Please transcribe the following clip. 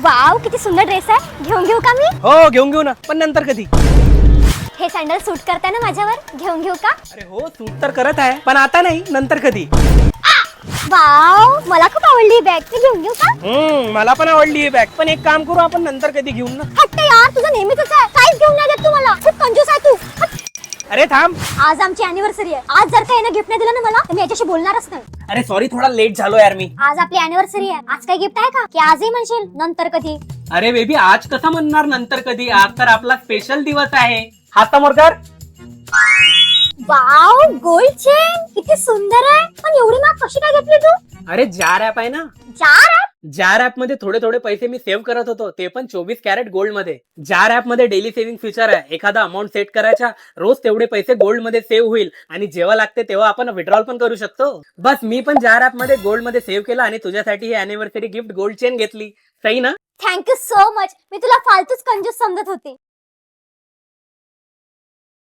Wow, किती सुंदर dress आहे. घेऊन घेऊ का मी? हो घेऊन घेऊ ना, पण नंतर कधी? हे सँडल सूट करताय ना माझ्यावर, घेऊन घेऊ का? अरे हो सूट तर करत आहे, पण आता नाही, नंतर कधी? वाव, मला खूप आवडली ही बॅग. मी घेऊन घेऊ का? मला पण आवडली ही बॅग, पण एक काम करू आपण नंतर कधी घेऊन ना. हट्ट यार, तुझं नेहमीच आहे. काहीच घेऊन नाही देत तू मला. खूप कंजूस आहे तू. हट. अरे थांब. आज आमची अॅनिव्हर्सरी आहे. आज जर काही गिफ्ट नाही दिलं ना मला, तर मी याच्याशी बोलणारच नाही. अरे सॉरी, थोडा लेट झालो यार मी. आज आपली अॅनिव्हर्सरी आहे. आज काही गिफ्ट आहे का? की आजही म्हणशील नंतर कधी? अरे बेबी, आज कसं म्हणणार नंतर कधी? आज तर आपला स्पेशल दिवस आहे. हात समोर कर. वाव, गोल्ड चेन किती सुंदर आहे. पण एवढी महाग कशी काय घेतली तू? अरे जार ऍप आहे ना, जार आहे? जार ऍप मध्ये थोडे थोडे पैसे मी सेव्ह करत होतो, ते पण 24 कॅरेट गोल्ड मध्ये. जार ऍप मध्ये डेली सेव्हिंग फीचर आहे. एखादा अमाऊंट सेट करायचा, रोज तेवढे पैसे गोल्ड मध्ये सेव्ह होईल आणि जेव्हा लागते तेव्हा आपण विड्रॉल पण करू शकतो. बस मी पण जार ऍप मध्ये गोल्ड मध्ये सेव्ह केला आणि तुझ्यासाठी ही अॅनिव्हर्सरी गिफ्ट गोल्ड चेन घेतली. सही ना? Thank you so much. मी तुला फालतूच कंजूस समजत होती.